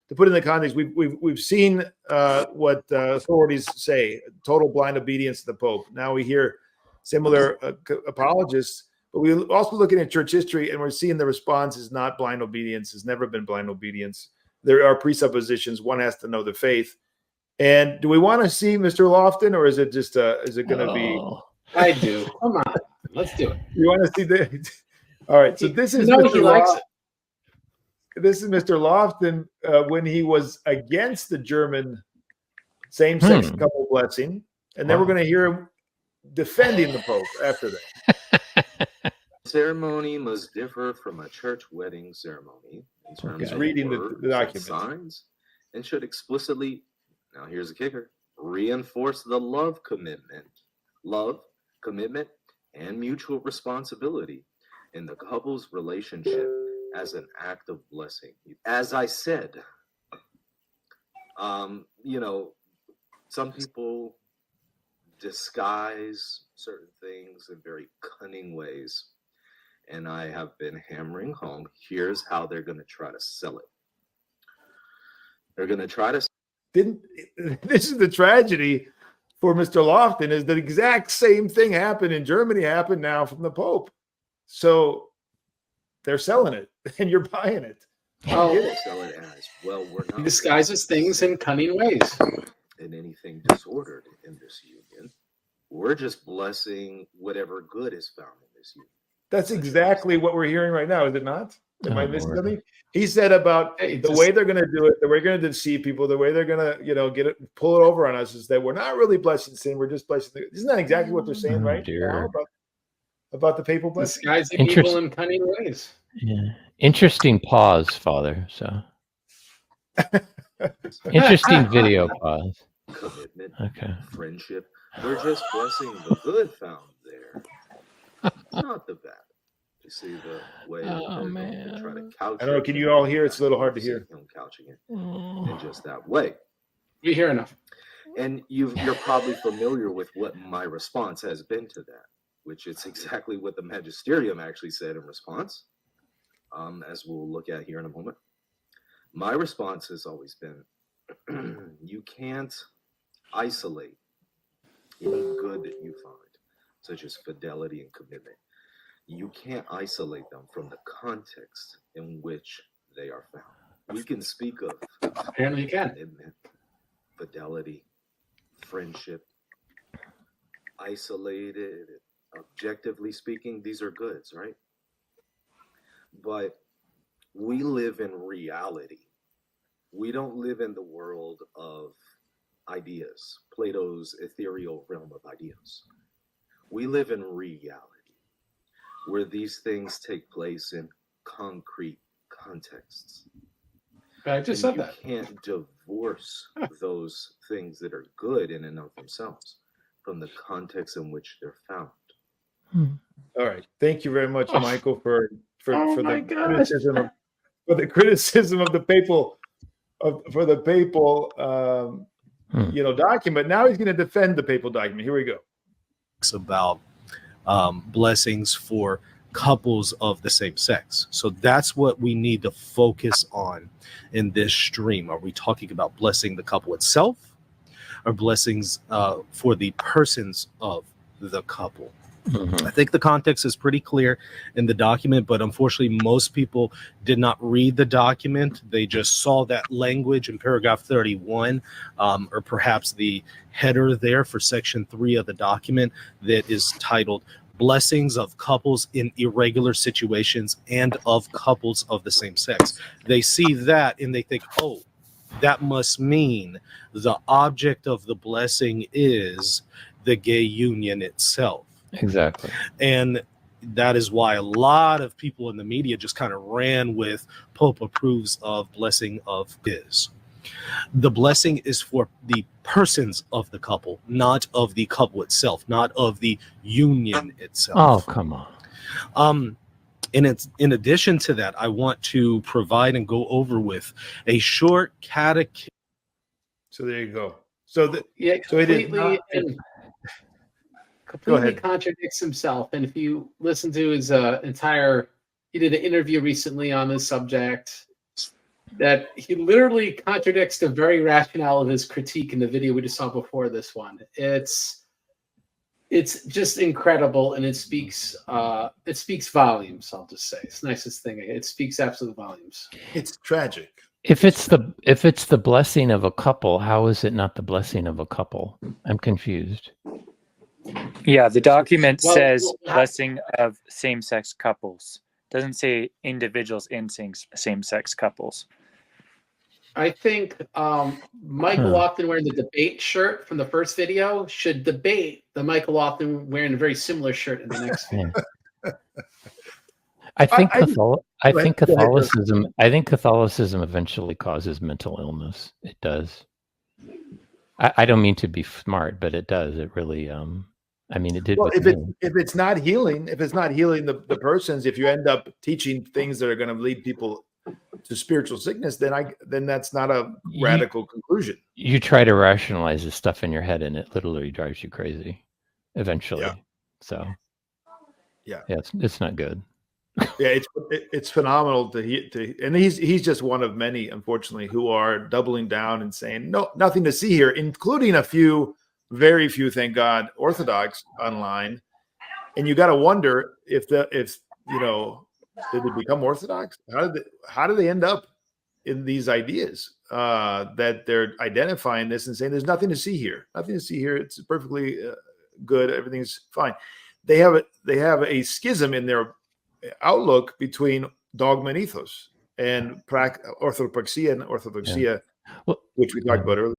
to put in the context, we've seen what authorities say: total blind obedience to the Pope. Now we hear similar apologists, but we're also looking at church history, and we're seeing the response is not blind obedience. It's never been blind obedience. There are presuppositions. One has to know the faith. And do we want to see Mr. Lofton, or is it just is it going to be? I do. Come on, let's do it. You want to see the? All right. So this is Mr. Lofton. This is Mr. Lofton when he was against the German same-sex couple blessing, and then we're going to hear him defending the Pope after that. Ceremony must differ from a church wedding ceremony in terms of reading the document. Signs, and should explicitly, now here's the kicker, reinforce the love, commitment, and mutual responsibility in the couple's relationship as an act of blessing. As I said, some people disguise certain things in very cunning ways. And I have been hammering home, here's how they're going to try to sell it. They're going to try to... This is the tragedy for Mr. Lofton, is the exact same thing happened in Germany, happened now from the Pope. So they're selling it, and you're buying it. Sell it as, well, we're not... He disguises things in cunning ways. In anything disordered in this union. We're just blessing whatever good is found in this union. That's exactly what we're hearing right now, is it not? Am I missing something? He said about the way they're going to do it, the way they're going to deceive people, the way they're going to, get it, pull it over on us, is that we're not really blessing sin, we're just blessing. Isn't that exactly what they're saying, right? Now about the papal blessing? Disguising people in cunning ways. Yeah. Interesting pause, Father. So interesting video pause. Commitment, okay. Friendship. We're just blessing the good found there, not the bad. You see the way they're going to try to couch. I don't know. Can you all hear? It's a little hard to hear. Him couching it in just that way. We hear enough. And you're probably familiar with what my response has been to that, which is exactly what the magisterium actually said in response, as we'll look at here in a moment. My response has always been, you can't isolate any good that you find, such as fidelity and commitment. You can't isolate them from the context in which they are found. We can speak of apparently you can. Commitment, fidelity, friendship, isolated, objectively speaking, these are goods, right? But we live in reality. We don't live in the world of ideas, Plato's ethereal realm of ideas. We live in reality, where these things take place in concrete contexts. I just said that. You can't divorce those things that are good in and of themselves from the context in which they're found. All right. Thank you very much, Michael, for the criticism of the papal document. Now he's going to defend the papal document. Here we go. It's about blessings for couples of the same sex. So that's what we need to focus on in this stream. Are we talking about blessing the couple itself, or blessings for the persons of the couple? I think the context is pretty clear in the document, but unfortunately, most people did not read the document. They just saw that language in paragraph 31, or perhaps the header there for section 3 of the document that is titled Blessings of Couples in Irregular Situations and of Couples of the Same Sex. They see that and they think, oh, that must mean the object of the blessing is the gay union itself. Exactly. And that is why a lot of people in the media just kind of ran with Pope approves of blessing of his. The blessing is for the persons of the couple, not of the couple itself, not of the union itself. Oh, come on. In addition to that, I want to provide and go over with a short catechism. So there you go. So completely contradicts himself. And if you listen to his he did an interview recently on this subject, that he literally contradicts the very rationale of his critique in the video we just saw before this one. It's just incredible, and it speaks volumes. I'll just say it's the nicest thing. It speaks absolute volumes. It's tragic. If it's the blessing of a couple, how is it not the blessing of a couple? I'm confused. Yeah, the document Well, says well, blessing of same-sex couples. Doesn't say individuals in same-sex couples. I think Michael Lofton wearing the debate shirt from the first video should debate the Michael Lofton wearing a very similar shirt in the next video. I think Go ahead. Catholicism. I think Catholicism eventually causes mental illness. It does. I don't mean to be smart, but it does. It really. I mean, it did. Well, with if me. it's not healing, the persons, if you end up teaching things that are going to lead people to spiritual sickness, then that's not a radical conclusion. You try to rationalize this stuff in your head, and it literally drives you crazy. Eventually, Yeah. So. Yeah, it's not good. Yeah, it's phenomenal and he's just one of many, unfortunately, who are doubling down and saying no, nothing to see here, including very few, thank God, Orthodox online. And you got to wonder if you know, did they become Orthodox? How did they end up in these ideas that they're identifying this and saying there's nothing to see here, It's perfectly good, everything's fine. They have a schism in their outlook between dogma and ethos and orthodoxia, Yeah. Well, which we talked about earlier.